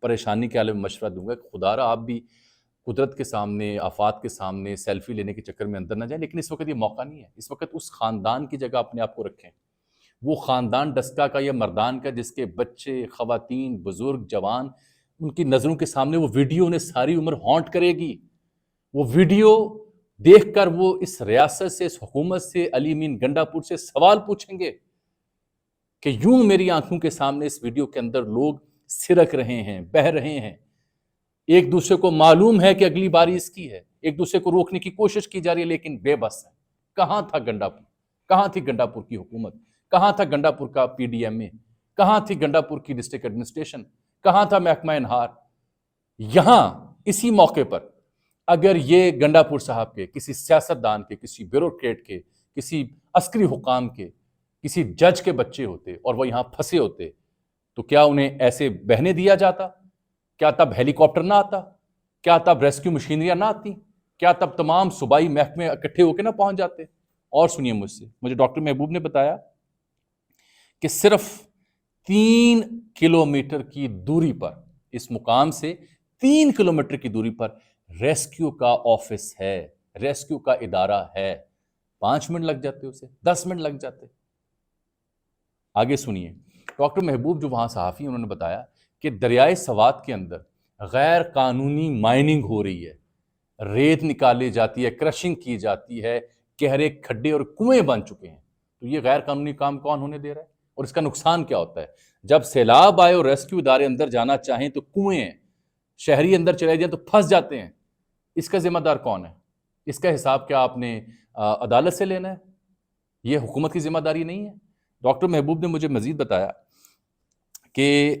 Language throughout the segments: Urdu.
پریشانی کے عالم میں مشورہ دوں گا کہ خدا را آپ بھی قدرت کے سامنے، آفات کے سامنے سیلفی لینے کے چکر میں اندر نہ جائیں، لیکن اس وقت یہ موقع نہیں ہے. اس وقت اس خاندان کی جگہ اپنے آپ کو رکھیں، وہ خاندان ڈسکا کا یا مردان کا جس کے بچے، خواتین، بزرگ، جوان، ان کی نظروں کے سامنے وہ ویڈیو انہیں ساری عمر ہانٹ کرے گی. وہ ویڈیو دیکھ کر وہ اس ریاست سے، اس حکومت سے، علی امین گنڈا پور سے سوال پوچھیں گے کہ یوں میری آنکھوں کے سامنے اس ویڈیو کے اندر لوگ سرک رہے ہیں، بہہ رہے ہیں، ایک دوسرے کو معلوم ہے کہ اگلی باری اس کی ہے، ایک دوسرے کو روکنے کی کوشش کی جا رہی ہے لیکن بے بس ہے. کہاں تھا گنڈا پور؟ کہاں تھی گنڈا پور کی حکومت؟ کہاں تھا گنڈا پور کا پی ڈی ایم اے؟ کہاں تھی گنڈا پور کی ڈسٹرکٹ ایڈمنسٹریشن؟ کہاں تھا محکمہ انہار؟ یہاں اسی موقع پر اگر یہ گنڈا پور صاحب کے کسی سیاستدان کے، کسی بیوروکریٹ کے، کسی عسکری حکام کے، کسی جج کے بچے ہوتے اور وہ یہاں پھنسے ہوتے تو کیا انہیں ایسے بہنے دیا جاتا؟ کیا تب ہیلی کاپٹر نہ آتا؟ کیا تب ریسکیو مشینریاں نہ آتی؟ کیا تب تمام صوبائی محکمے اکٹھے ہو کے نہ پہنچ جاتے؟ اور سنیے مجھ سے، مجھے ڈاکٹر محبوب نے بتایا کہ صرف 3 کلومیٹر کی دوری پر، اس مقام سے 3 کلومیٹر کی دوری پر ریسکیو کا آفس ہے، ریسکیو کا ادارہ ہے. 5 منٹ لگ جاتے اسے، 10 منٹ لگ جاتے. آگے سنیے، ڈاکٹر محبوب جو وہاں صحافی ہیں انہوں نے بتایا کہ دریائے سوات کے اندر غیر قانونی مائننگ ہو رہی ہے، ریت نکالی جاتی ہے، کرشنگ کی جاتی ہے، گہرے کھڈے اور کنویں بن چکے ہیں. تو یہ غیر قانونی کام کون ہونے دے رہا ہے اور اس کا نقصان کیا ہوتا ہے؟ جب سیلاب آئے اور ریسکیو ادارے اندر جانا چاہیں تو کنویں ہیں، شہری اندر چلے جائیں تو پھنس جاتے ہیں. اس کا ذمہ دار کون ہے؟ اس کا حساب کیا آپ نے عدالت سے لینا ہے؟ یہ حکومت کی ذمہ داری نہیں ہے. ڈاکٹر محبوب نے مجھے مزید بتایا کہ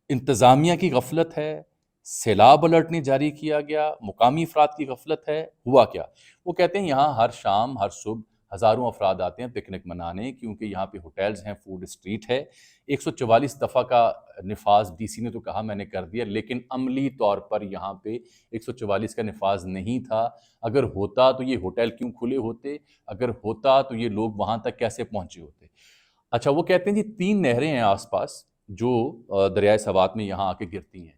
انتظامیہ کی غفلت ہے، سیلاب الرٹ نہیں جاری کیا گیا، مقامی افراد کی غفلت ہے. ہوا کیا؟ وہ کہتے ہیں یہاں ہر شام، ہر صبح ہزاروں افراد آتے ہیں پکنک منانے، کیونکہ یہاں پہ ہوٹلز ہیں، فوڈ اسٹریٹ ہے. 144 دفعہ کا نفاذ ڈی سی نے تو کہا میں نے کر دیا، لیکن عملی طور پر یہاں پہ 144 کا نفاذ نہیں تھا. اگر ہوتا تو یہ ہوٹل کیوں کھلے ہوتے؟ اگر ہوتا تو یہ لوگ وہاں تک کیسے پہنچے ہوتے؟ اچھا، وہ کہتے ہیں جی 3 نہریں ہیں آس پاس جو دریائے سوات میں یہاں آ کے گرتی ہیں.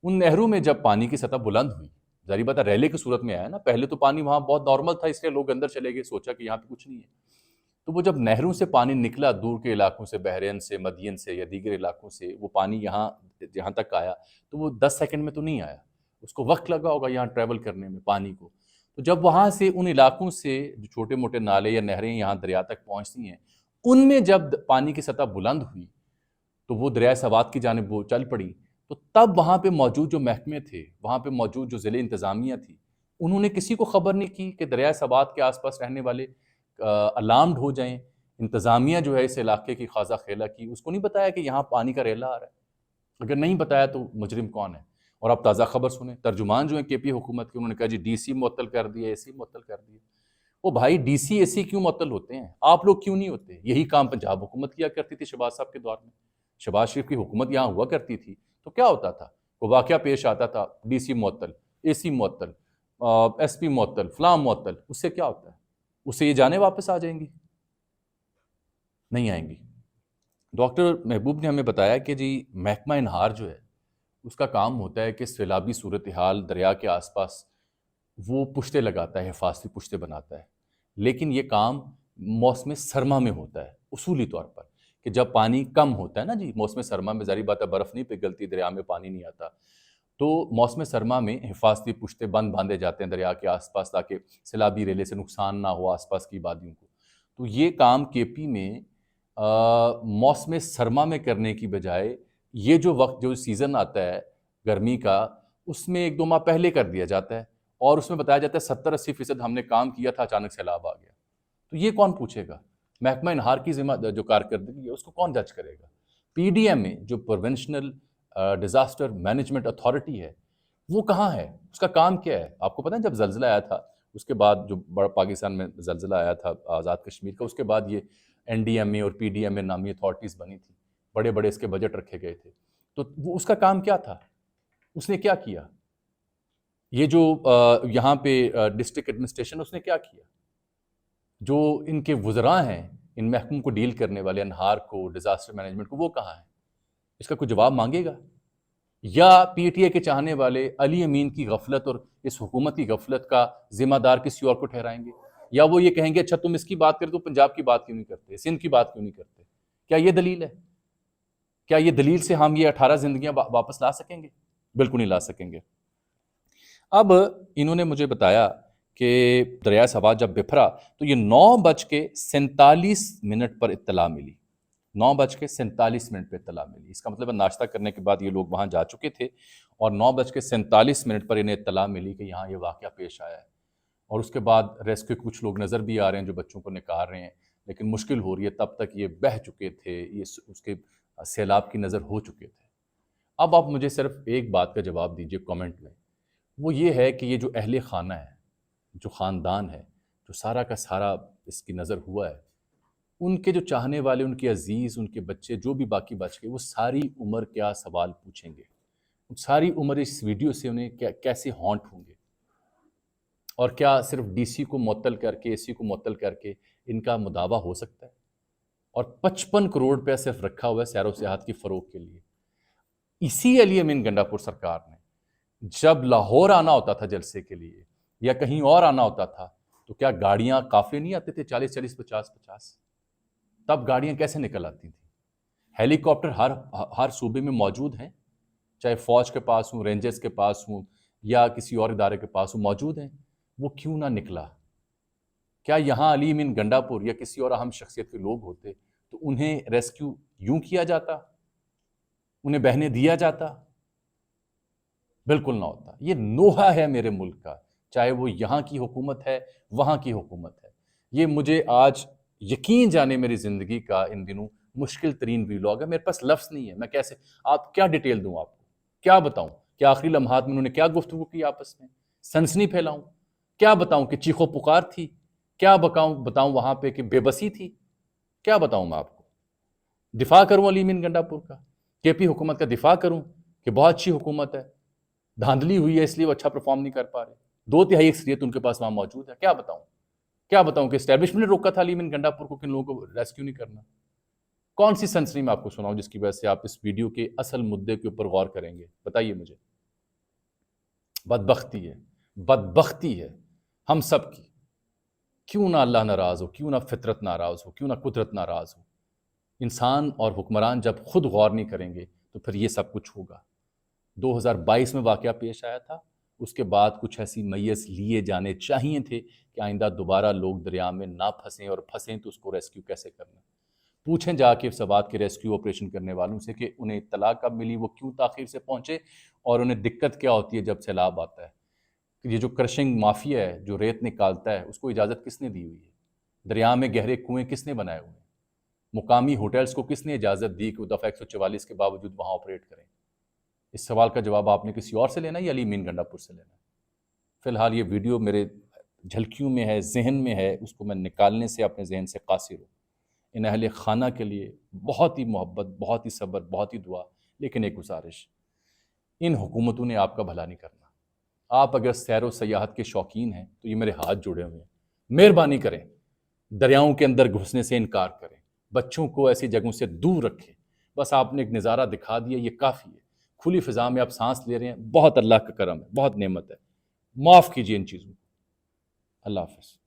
ان نہروں میں جب پانی کی سطح بلند ہوئی، ظاہر بات ہے ریلے کی صورت میں آیا نا، پہلے تو پانی وہاں بہت نارمل تھا، اس لیے لوگ اندر چلے گئے، سوچا کہ یہاں پہ کچھ نہیں ہے. تو وہ جب نہروں سے پانی نکلا دور کے علاقوں سے، بحرین سے، مدین سے یا دیگر علاقوں سے، وہ پانی یہاں تک آیا تو وہ 10 سیکنڈ میں تو نہیں آیا، اس کو وقت لگا ہوگا یہاں ٹریول کرنے میں پانی کو. تو جب وہاں سے ان علاقوں سے جو چھوٹے موٹے نالے یا نہریں یہاں دریا تک پہنچتی ہیں، ان میں جب پانی کی سطح بلند ہوئی تو وہ دریائے سوات کی جانب وہ چل پڑی. تو تب وہاں پہ موجود جو محکمے تھے، وہاں پہ موجود جو ضلع انتظامیہ تھی، انہوں نے کسی کو خبر نہیں کی کہ دریائے سوات کے آس پاس رہنے والے الارمڈ ہو جائیں. انتظامیہ جو ہے اس علاقے کی خاصہ خیلہ کی، اس کو نہیں بتایا کہ یہاں پانی کا ریلا آ رہا ہے. اگر نہیں بتایا تو مجرم کون ہے؟ اور آپ تازہ خبر سنیں، ترجمان جو ہیں کے پی حکومت کے، انہوں نے کہا جی ڈی سی معطل کر دیا، اے سی معطل کر دیا. وہ بھائی ڈی سی اے سی کیوں معطل ہوتے ہیں؟ آپ لوگ کیوں نہیں ہوتے؟ یہی کام پنجاب حکومت کیا کرتی تھی شہباز صاحب کے دور میں. شہباز شریف کی حکومت یہاں ہوا کرتی تھی تو کیا ہوتا تھا؟ وہ واقعہ پیش آتا تھا، ڈی سی معطل، اے سی معطل، ایس پی معطل، فلاں معطل. اس سے کیا ہوتا ہے؟ اس سے یہ جانیں واپس آ جائیں گی؟ نہیں آئیں گی. ڈاکٹر محبوب نے ہمیں بتایا کہ جی محکمہ انہار جو ہے اس کا کام ہوتا ہے کہ سیلابی صورتحال دریا کے آس پاس وہ پشتے لگاتا ہے، حفاظتی پشتے بناتا ہے. لیکن یہ کام موسم سرما میں ہوتا ہے اصولی طور پر، کہ جب پانی کم ہوتا ہے نا جی، موسم سرما میں ظاہر بات ہے برف نہیں پگھلتی، دریا میں پانی نہیں آتا، تو موسم سرما میں حفاظتی پشتے باندھے جاتے ہیں دریا کے آس پاس تاکہ سیلابی ریلے سے نقصان نہ ہو آس پاس کی آبادیوں کو. تو یہ کام کے پی میں موسم سرما میں کرنے کی بجائے یہ جو وقت جو سیزن آتا ہے گرمی کا، اس میں 1-2 ماہ پہلے کر دیا جاتا ہے اور اس میں بتایا جاتا ہے 70-80% ہم نے کام کیا تھا، اچانک سیلاب آ گیا. تو یہ کون پوچھے گا؟ محکمہ انہار کی ذمہ جو کارکردگی ہے اس کو کون جج کرے گا؟ پی ڈی ایم میں جو پروونشنل ڈیزاسٹر مینجمنٹ اتھارٹی ہے وہ کہاں ہے؟ اس کا کام کیا ہے؟ آپ کو پتہ ہے جب زلزلہ آیا تھا اس کے بعد، جو بڑا پاکستان میں زلزلہ آیا تھا آزاد کشمیر کا، اس کے بعد یہ این ڈی ایم اے اور پی ڈی ایم اے نامی اتھارٹیز بنی تھی، بڑے بڑے اس کے بجٹ رکھے گئے تھے. تو وہ اس کا کام کیا تھا؟ اس نے کیا کیا؟ یہ جو یہاں پہ ڈسٹرکٹ ایڈمنسٹریشن، اس نے کیا کیا؟ جو ان کے وزراء ہیں ان محکموں کو ڈیل کرنے والے، انہار کو، ڈیزاسٹر مینجمنٹ کو، وہ کہاں ہیں؟ اس کا کوئی جواب مانگے گا؟ یا پی ٹی اے کے چاہنے والے علی امین کی غفلت اور اس حکومت کی غفلت کا ذمہ دار کسی اور کو ٹھہرائیں گے؟ یا وہ یہ کہیں گے اچھا تم اس کی بات کرتے تو پنجاب کی بات کیوں نہیں کرتے، سندھ کی بات کیوں نہیں کرتے؟ کیا یہ دلیل ہے؟ کیا یہ دلیل سے ہم یہ 18 زندگیاں واپس لا سکیں گے؟ بالکل نہیں لا سکیں گے۔ اب انہوں نے مجھے بتایا کہ دریائے سوات جب بپھرا تو یہ 9:47 پر اطلاع ملی، 9:47 پہ اطلاع ملی۔ اس کا مطلب ہے ناشتہ کرنے کے بعد یہ لوگ وہاں جا چکے تھے اور 9:47 پر انہیں اطلاع ملی کہ یہاں یہ واقعہ پیش آیا ہے، اور اس کے بعد ریسکیو کچھ لوگ نظر بھی آ رہے ہیں جو بچوں کو نکال رہے ہیں، لیکن مشکل ہو رہی ہے، تب تک یہ بہہ چکے تھے، یہ اس کے سیلاب کی نظر ہو چکے تھے۔ اب آپ مجھے صرف ایک بات کا جواب دیجئے کامنٹ میں، وہ یہ ہے کہ یہ جو اہل خانہ ہے، جو خاندان ہے، جو سارا کا سارا اس کی نظر ہوا ہے، ان کے جو چاہنے والے، ان کے عزیز، ان کے بچے جو بھی باقی بچ گئے، وہ ساری عمر کیا سوال پوچھیں گے؟ ساری عمر اس ویڈیو سے انہیں کیسے ہانٹ ہوں گے؟ اور کیا صرف ڈی سی کو معطل کر کے، اے سی کو معطل کر کے ان کا مداوع ہو سکتا ہے؟ اور 55 کروڑ روپیہ صرف رکھا ہوا ہے سیر و سیاحت کی فروغ کے لیے۔ اسی علی امین گنڈا پور سرکار نے جب لاہور آنا ہوتا تھا جلسے کے لیے یا کہیں اور آنا ہوتا تھا تو کیا گاڑیاں قافلے نہیں آتے تھے 40-40 50-50؟ تب گاڑیاں کیسے نکل آتی تھیں؟ ہیلی کاپٹر ہر صوبے میں موجود ہیں، چاہے فوج کے پاس ہوں، رینجرز کے پاس ہوں یا کسی اور ادارے کے پاس ہوں، موجود ہیں۔ وہ کیوں نہ نکلا؟ کیا یہاں علی امین گنڈا پور یا کسی اور اہم شخصیت کے لوگ ہوتے تو انہیں ریسکیو یوں کیا جاتا؟ انہیں بہنے دیا جاتا؟ بالکل نہ ہوتا۔ یہ نوحہ ہے میرے ملک کا، چاہے وہ یہاں کی حکومت ہے، وہاں کی حکومت ہے۔ یہ مجھے آج یقین جانے میری زندگی کا ان دنوں مشکل ترین ویلاگ ہے، میرے پاس لفظ نہیں ہے، میں کیسے آپ کیا ڈیٹیل دوں آپ کو، کیا بتاؤں کہ آخری لمحات میں انہوں نے کیا گفتگو کی آپس میں، سنسنی پھیلاؤں، کیا بتاؤں کہ چیخو پکار تھی، کیا بتاؤں وہاں پہ کہ بے بسی تھی، کیا بتاؤں میں آپ کو؟ دفاع کروں علی امین گنڈا پور کا، کے پی حکومت کا دفاع کروں کہ بہت اچھی حکومت ہے، دھاندلی ہوئی ہے اس لیے وہ اچھا پرفارم نہیں کر پا رہے، 2/3 اکثریت ان کے پاس وہاں موجود ہے، کیا بتاؤں کہ اسٹیبلشمنٹ نے روکا تھا علی امین گنڈا پور کو کہ ان لوگوں کو ریسکیو نہیں کرنا؟ کون سی سنسنی میں آپ کو سناؤں جس کی وجہ سے آپ اس ویڈیو کے اصل مدعے کے اوپر غور کریں گے؟ بتائیے مجھے۔ بدبختی ہے ہم سب کی، کیوں نہ اللہ ناراض ہو، کیوں نہ فطرت ناراض ہو، کیوں نہ قدرت ناراض ہو؟ انسان اور حکمران جب خود غور نہیں کریں گے تو پھر یہ سب کچھ ہوگا۔ 2022 میں واقعہ پیش آیا تھا، اس کے بعد کچھ ایسی میز لیے جانے چاہیے تھے کہ آئندہ دوبارہ لوگ دریا میں نہ پھنسیں، اور پھنسیں تو اس کو ریسکیو کیسے کرنا۔ پوچھیں جا کے سوات کے ریسکیو آپریشن کرنے والوں سے کہ انہیں اطلاع کب ملی، وہ کیوں تاخیر سے پہنچے، اور انہیں دقت کیا ہوتی ہے جب سیلاب آتا ہے۔ یہ جو کرشنگ مافیا ہے جو ریت نکالتا ہے، اس کو اجازت کس نے دی ہوئی ہے؟ دریا میں گہرے کنویں کس نے بنائے ہوئے ہیں؟ مقامی ہوٹلز کو کس نے اجازت دی کہ وہ دفعہ 144 کے باوجود وہاں آپریٹ کریں؟ اس سوال کا جواب آپ نے کسی اور سے لینا ہے یا علی امین گنڈا پور سے لینا ہے؟ فی الحال یہ ویڈیو میرے جھلکیوں میں ہے، ذہن میں ہے، اس کو میں نکالنے سے اپنے ذہن سے قاصر ہوں۔ ان اہل خانہ کے لیے بہت ہی محبت، بہت ہی صبر، بہت ہی دعا، لیکن ایک گزارش، ان حکومتوں نے آپ کا بھلا نہیں کرنا۔ آپ اگر سیر و سیاحت کے شوقین ہیں تو یہ میرے ہاتھ جوڑے ہوئے ہیں، مہربانی کریں، دریاؤں کے اندر گھسنے سے انکار کریں، بچوں کو ایسی جگہوں سے دور رکھیں۔ بس آپ نے ایک نظارہ دکھا دیا، یہ کافی ہے۔ کھلی فضا میں آپ سانس لے رہے ہیں، بہت اللہ کا کرم ہے، بہت نعمت ہے، معاف کیجیے ان چیزوں کو۔ اللہ حافظ۔